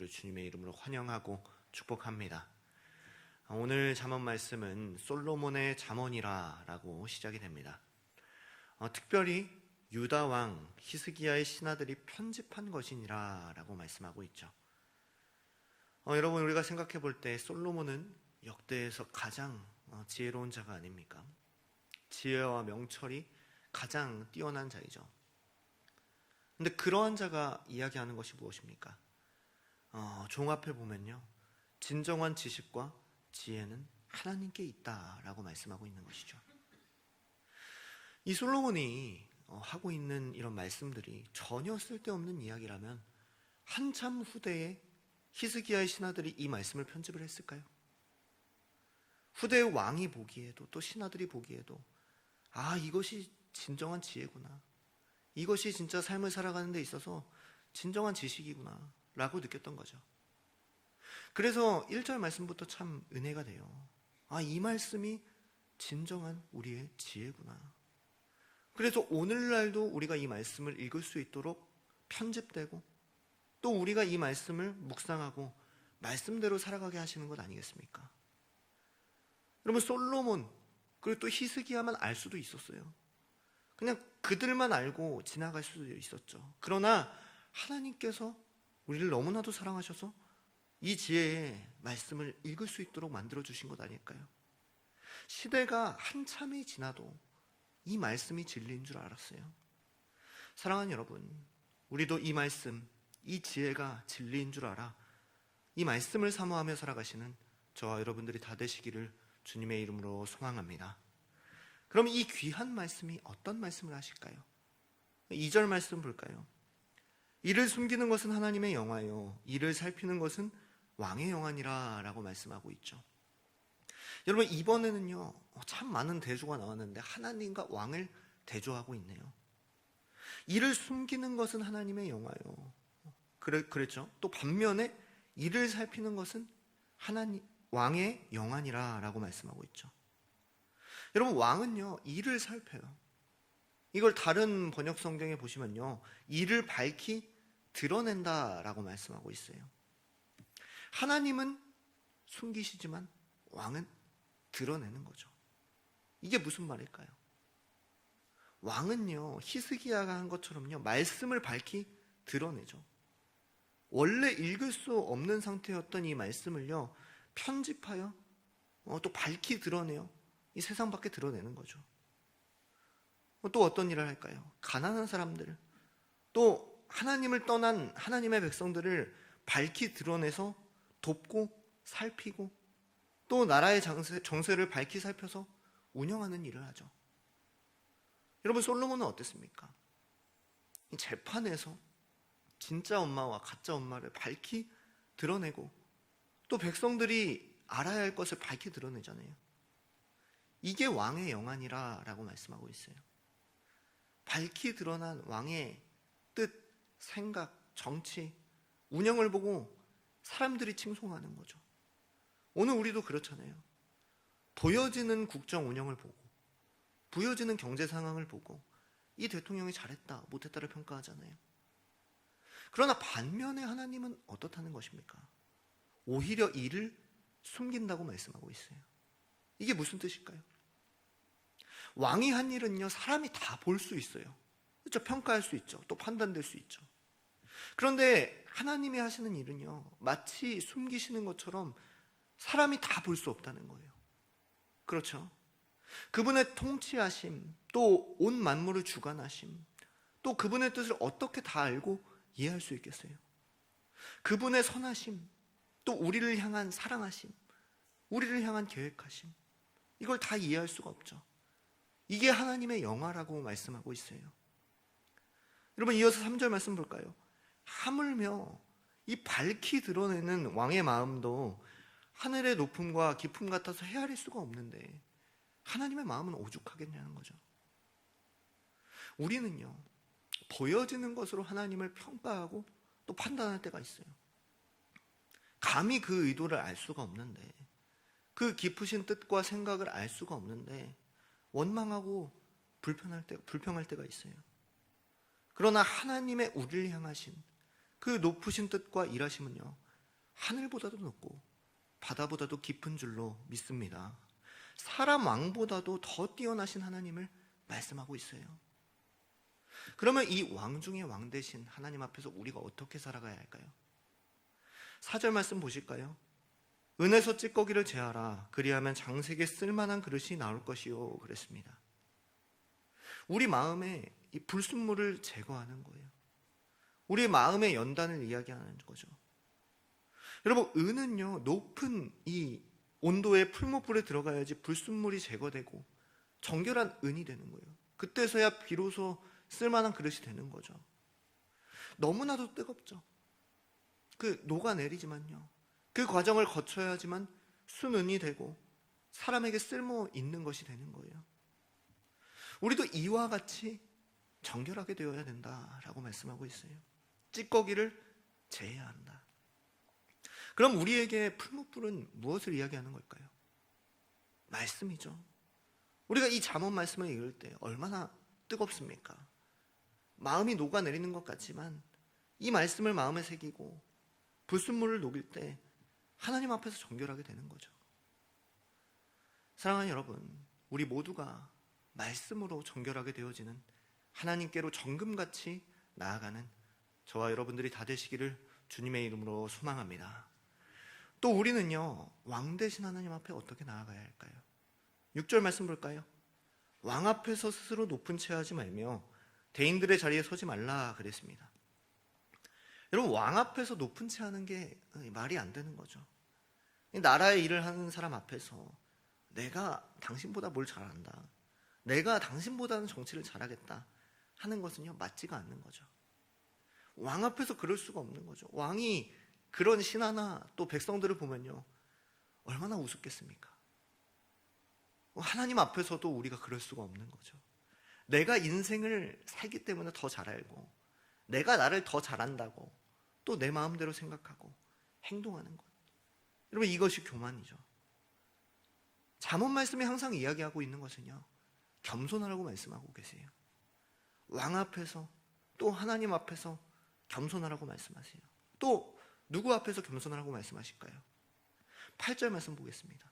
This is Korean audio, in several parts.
주님의 이름으로 환영하고 축복합니다. 오늘 잠언 말씀은 솔로몬의 잠언이라고 시작이 됩니다. 특별히 유다 왕 히스기야의 신하들이 편집한 것이니라라고 말씀하고 있죠. 여러분, 우리가 생각해 볼 때 솔로몬은 역대에서 가장 지혜로운 자가 아닙니까? 지혜와 명철이 가장 뛰어난 자이죠. 근데 그러한 자가 이야기하는 것이 무엇입니까? 종합해 보면요, 진정한 지식과 지혜는 하나님께 있다라고 말씀하고 있는 것이죠. 이 솔로몬이 하고 있는 이런 말씀들이 전혀 쓸데없는 이야기라면 한참 후대에 히스기야의 신하들이 이 말씀을 편집을 했을까요? 후대의 왕이 보기에도, 또 신하들이 보기에도, 이것이 진정한 지혜구나, 이것이 진짜 삶을 살아가는 데 있어서 진정한 지식이구나 라고 느꼈던 거죠. 그래서 1절 말씀부터 참 은혜가 돼요. 이 말씀이 진정한 우리의 지혜구나. 그래서 오늘날도 우리가 이 말씀을 읽을 수 있도록 편집되고, 또 우리가 이 말씀을 묵상하고 말씀대로 살아가게 하시는 것 아니겠습니까? 여러분, 솔로몬 그리고 또 히스기야만 알 수도 있었어요. 그냥 그들만 알고 지나갈 수도 있었죠. 그러나 하나님께서 우리를 너무나도 사랑하셔서 이 지혜의 말씀을 읽을 수 있도록 만들어주신 것 아닐까요? 시대가 한참이 지나도 이 말씀이 진리인 줄 알았어요. 사랑하는 여러분, 우리도 이 말씀, 이 지혜가 진리인 줄 알아 이 말씀을 사모하며 살아가시는 저와 여러분들이 다 되시기를 주님의 이름으로 소망합니다. 그럼 이 귀한 말씀이 어떤 말씀을 하실까요? 2절 말씀 볼까요? 이를 숨기는 것은 하나님의 영화요, 이를 살피는 것은 왕의 영화니라 라고 말씀하고 있죠. 여러분, 이번에는요, 참 많은 대조가 나왔는데 하나님과 왕을 대조하고 있네요. 이를 숨기는 것은 하나님의 영화요, 그랬죠. 또 반면에 이를 살피는 것은 왕의 영화니라 라고 말씀하고 있죠. 여러분, 왕은요, 이를 살펴요. 이걸 다른 번역 성경에 보시면요, 이를 밝히 드러낸다 라고 말씀하고 있어요. 하나님은 숨기시지만 왕은 드러내는 거죠. 이게 무슨 말일까요? 왕은요, 히스기야가 한 것처럼요, 말씀을 밝히 드러내죠. 원래 읽을 수 없는 상태였던 이 말씀을요, 편집하여 또 밝히 드러내요. 이 세상 밖에 드러내는 거죠. 또 어떤 일을 할까요? 가난한 사람들, 또 하나님을 떠난 하나님의 백성들을 밝히 드러내서 돕고 살피고, 또 나라의 정세를 밝히 살펴서 운영하는 일을 하죠. 여러분, 솔로몬은 어땠습니까? 이 재판에서 진짜 엄마와 가짜 엄마를 밝히 드러내고, 또 백성들이 알아야 할 것을 밝히 드러내잖아요. 이게 왕의 영안이라 라고 말씀하고 있어요. 밝히 드러난 왕의 뜻, 생각, 정치, 운영을 보고 사람들이 칭송하는 거죠. 오늘 우리도 그렇잖아요. 보여지는 국정 운영을 보고, 보여지는 경제 상황을 보고 이 대통령이 잘했다, 못했다를 평가하잖아요. 그러나 반면에 하나님은 어떻다는 것입니까? 오히려 이를 숨긴다고 말씀하고 있어요. 이게 무슨 뜻일까요? 왕이 한 일은요, 사람이 다 볼 수 있어요. 그렇죠? 평가할 수 있죠. 또 판단될 수 있죠. 그런데 하나님이 하시는 일은요, 마치 숨기시는 것처럼 사람이 다 볼 수 없다는 거예요. 그렇죠? 그분의 통치하심, 또 온 만물을 주관하심, 또 그분의 뜻을 어떻게 다 알고 이해할 수 있겠어요? 그분의 선하심, 또 우리를 향한 사랑하심, 우리를 향한 계획하심, 이걸 다 이해할 수가 없죠. 이게 하나님의 영화라고 말씀하고 있어요. 여러분, 이어서 3절 말씀 볼까요? 하물며 이 밝히 드러내는 왕의 마음도 하늘의 높음과 깊음 같아서 헤아릴 수가 없는데 하나님의 마음은 오죽하겠냐는 거죠. 우리는요, 보여지는 것으로 하나님을 평가하고 또 판단할 때가 있어요. 감히 그 의도를 알 수가 없는데, 그 깊으신 뜻과 생각을 알 수가 없는데 원망하고 불평할 때가 있어요. 그러나 하나님의 우리를 향하신 그 높으신 뜻과 일하심은요, 하늘보다도 높고 바다보다도 깊은 줄로 믿습니다. 사람 왕보다도 더 뛰어나신 하나님을 말씀하고 있어요. 그러면 이 왕 중에 왕 되신 하나님 앞에서 우리가 어떻게 살아가야 할까요? 4절 말씀 보실까요? 은에서 찌꺼기를 제하라. 그리하면 장색에 쓸만한 그릇이 나올 것이요. 그랬습니다. 우리 마음에 이 불순물을 제거하는 거예요. 우리 마음의 연단을 이야기하는 거죠. 여러분, 은은요, 높은 이 온도의 풀무불에 들어가야지 불순물이 제거되고 정결한 은이 되는 거예요. 그때서야 비로소 쓸만한 그릇이 되는 거죠. 너무나도 뜨겁죠. 녹아내리지만요, 그 과정을 거쳐야지만 순은이 되고 사람에게 쓸모 있는 것이 되는 거예요. 우리도 이와 같이 정결하게 되어야 된다라고 말씀하고 있어요. 찌꺼기를 제해야 한다. 그럼 우리에게 풀무불은 무엇을 이야기하는 걸까요? 말씀이죠. 우리가 이 잠언 말씀을 읽을 때 얼마나 뜨겁습니까? 마음이 녹아내리는 것 같지만 이 말씀을 마음에 새기고 불순물을 녹일 때 하나님 앞에서 정결하게 되는 거죠. 사랑하는 여러분, 우리 모두가 말씀으로 정결하게 되어지는 하나님께로 정금같이 나아가는 저와 여러분들이 다 되시기를 주님의 이름으로 소망합니다. 또 우리는요, 왕 되신 하나님 앞에 어떻게 나아가야 할까요? 6절 말씀 볼까요? 왕 앞에서 스스로 높은 채 하지 말며 대인들의 자리에 서지 말라 그랬습니다. 여러분, 왕 앞에서 높은 채 하는 게 말이 안 되는 거죠. 나라의 일을 하는 사람 앞에서 내가 당신보다 뭘 잘한다, 내가 당신보다는 정치를 잘하겠다 하는 것은요, 맞지가 않는 거죠. 왕 앞에서 그럴 수가 없는 거죠. 왕이 그런 신하나 또 백성들을 보면요, 얼마나 우습겠습니까? 하나님 앞에서도 우리가 그럴 수가 없는 거죠. 내가 인생을 살기 때문에 더 잘 알고, 내가 나를 더 잘한다고 또 내 마음대로 생각하고 행동하는 것, 여러분, 이것이 교만이죠. 잠언 말씀이 항상 이야기하고 있는 것은요, 겸손하라고 말씀하고 계세요. 왕 앞에서 또 하나님 앞에서 겸손하라고 말씀하세요. 또 누구 앞에서 겸손하라고 말씀하실까요? 8절 말씀 보겠습니다.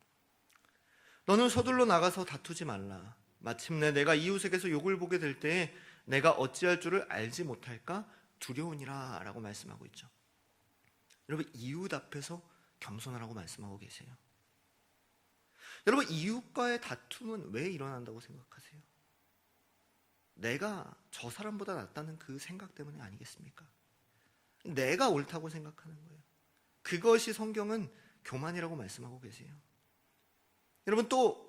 너는 서둘러 나가서 다투지 말라. 마침내 내가 이웃에게서 욕을 보게 될 때에 내가 어찌할 줄을 알지 못할까 두려우니라 라고 말씀하고 있죠. 여러분, 이웃 앞에서 겸손하라고 말씀하고 계세요. 여러분, 이웃과의 다툼은 왜 일어난다고 생각하세요? 내가 저 사람보다 낫다는 그 생각 때문에 아니겠습니까? 내가 옳다고 생각하는 거예요. 그것이 성경은 교만이라고 말씀하고 계세요. 여러분, 또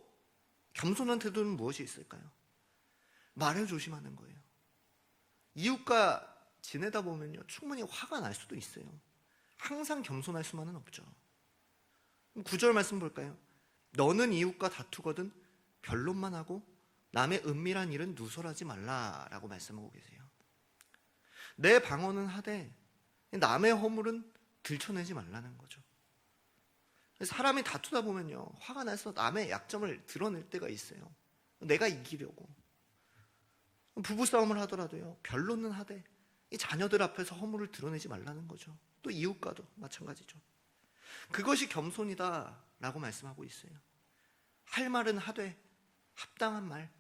겸손한 태도는 무엇이 있을까요? 말을 조심하는 거예요. 이웃과 지내다 보면요, 충분히 화가 날 수도 있어요. 항상 겸손할 수만은 없죠. 9절 말씀 볼까요? 너는 이웃과 다투거든 변론만 하고 남의 은밀한 일은 누설하지 말라라고 말씀하고 계세요. 내 방언은 하되 남의 허물은 들춰내지 말라는 거죠. 사람이 다투다 보면요, 화가 나서 남의 약점을 드러낼 때가 있어요. 내가 이기려고. 부부싸움을 하더라도요, 변론은 하되 이 자녀들 앞에서 허물을 드러내지 말라는 거죠. 또 이웃과도 마찬가지죠. 그것이 겸손이다라고 말씀하고 있어요. 할 말은 하되 합당한 말,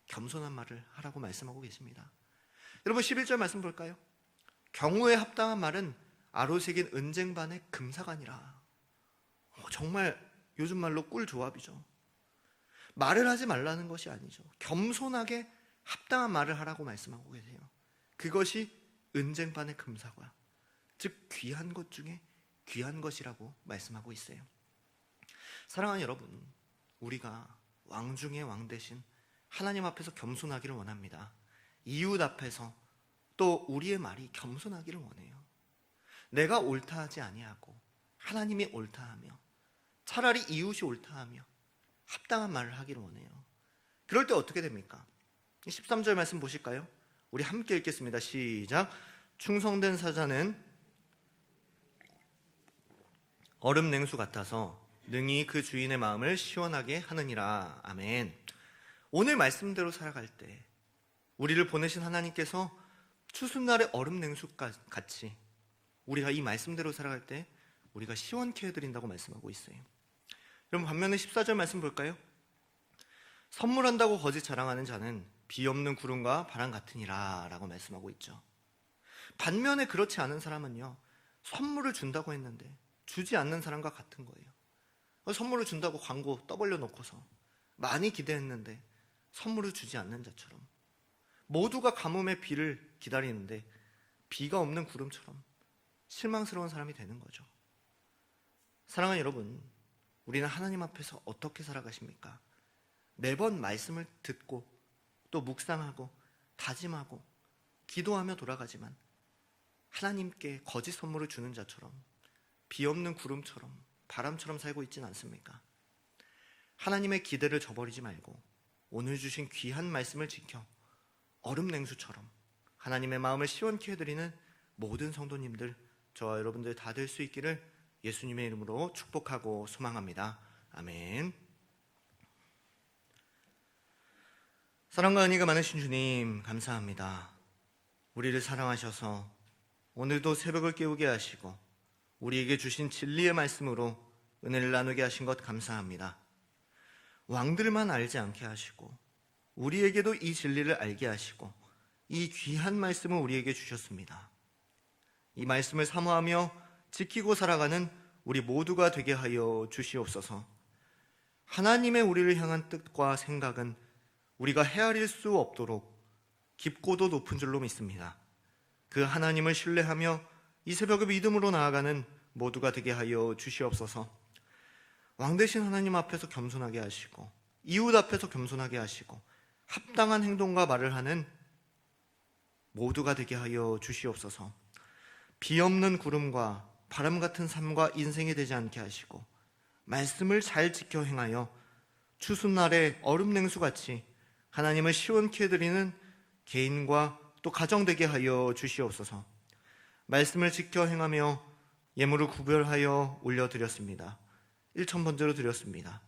겸손한 말을 하라고 말씀하고 계십니다. 여러분, 11절 말씀 볼까요? 경우에 합당한 말은 아로새긴 은쟁반의 금사간이라. 정말 요즘 말로 꿀조합이죠. 말을 하지 말라는 것이 아니죠. 겸손하게 합당한 말을 하라고 말씀하고 계세요. 그것이 은쟁반의 금사관, 즉 귀한 것 중에 귀한 것이라고 말씀하고 있어요. 사랑하는 여러분, 우리가 왕 중에 왕 되신 하나님 앞에서 겸손하기를 원합니다. 이웃 앞에서 또 우리의 말이 겸손하기를 원해요. 내가 옳다 하지 아니하고 하나님이 옳다 하며 차라리 이웃이 옳다 하며 합당한 말을 하기를 원해요. 그럴 때 어떻게 됩니까? 13절 말씀 보실까요? 우리 함께 읽겠습니다. 시작. 충성된 사자는 얼음 냉수 같아서 능히 그 주인의 마음을 시원하게 하느니라. 아멘. 오늘 말씀대로 살아갈 때 우리를 보내신 하나님께서 추수날의 얼음 냉수 같이 우리가 이 말씀대로 살아갈 때 우리가 시원케 해드린다고 말씀하고 있어요. 여러분, 반면에 14절 말씀 볼까요? 선물한다고 거짓 자랑하는 자는 비 없는 구름과 바람 같으니라 라고 말씀하고 있죠. 반면에 그렇지 않은 사람은요, 선물을 준다고 했는데 주지 않는 사람과 같은 거예요. 선물을 준다고 광고 떠벌려 놓고서 많이 기대했는데 선물을 주지 않는 자처럼, 모두가 가뭄의 비를 기다리는데 비가 없는 구름처럼 실망스러운 사람이 되는 거죠. 사랑하는 여러분, 우리는 하나님 앞에서 어떻게 살아가십니까? 매번 말씀을 듣고 또 묵상하고 다짐하고 기도하며 돌아가지만 하나님께 거짓 선물을 주는 자처럼, 비 없는 구름처럼 바람처럼 살고 있지는 않습니까? 하나님의 기대를 저버리지 말고 오늘 주신 귀한 말씀을 지켜 얼음 냉수처럼 하나님의 마음을 시원케 해드리는 모든 성도님들, 저와 여러분들 다 될 수 있기를 예수님의 이름으로 축복하고 소망합니다. 아멘. 사랑과 은혜가 많으신 주님, 감사합니다. 우리를 사랑하셔서 오늘도 새벽을 깨우게 하시고 우리에게 주신 진리의 말씀으로 은혜를 나누게 하신 것 감사합니다. 왕들만 알지 않게 하시고 우리에게도 이 진리를 알게 하시고 이 귀한 말씀을 우리에게 주셨습니다. 이 말씀을 사모하며 지키고 살아가는 우리 모두가 되게 하여 주시옵소서. 하나님의 우리를 향한 뜻과 생각은 우리가 헤아릴 수 없도록 깊고도 높은 줄로 믿습니다. 그 하나님을 신뢰하며 이 새벽에 믿음으로 나아가는 모두가 되게 하여 주시옵소서. 왕 되신 하나님 앞에서 겸손하게 하시고 이웃 앞에서 겸손하게 하시고 합당한 행동과 말을 하는 모두가 되게 하여 주시옵소서. 비 없는 구름과 바람 같은 삶과 인생이 되지 않게 하시고 말씀을 잘 지켜 행하여 추수날에 얼음 냉수같이 하나님을 시원케 해드리는 개인과 또 가정 되게 하여 주시옵소서. 말씀을 지켜 행하며 예물을 구별하여 올려드렸습니다. 1,000번째로 드렸습니다.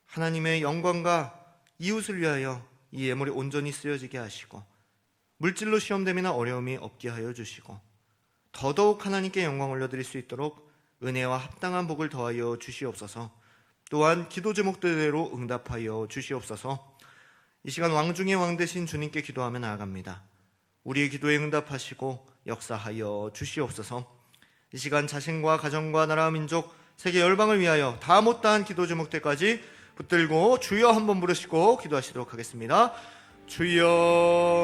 하나님의 영광과 이웃을 위하여 이 예물이 온전히 쓰여지게 하시고 물질로 시험됨이나 어려움이 없게 하여 주시고 더더욱 하나님께 영광 올려드릴 수 있도록 은혜와 합당한 복을 더하여 주시옵소서. 또한 기도 제목대로 응답하여 주시옵소서. 이 시간 왕 중의 왕 되신 주님께 기도하며 나아갑니다. 우리의 기도에 응답하시고 역사하여 주시옵소서. 이 시간 자신과 가정과 나라 민족 세계 열방을 위하여 다 못다한 기도 제목대까지 붙들고 주여 한번 부르시고 기도하시도록 하겠습니다. 주여.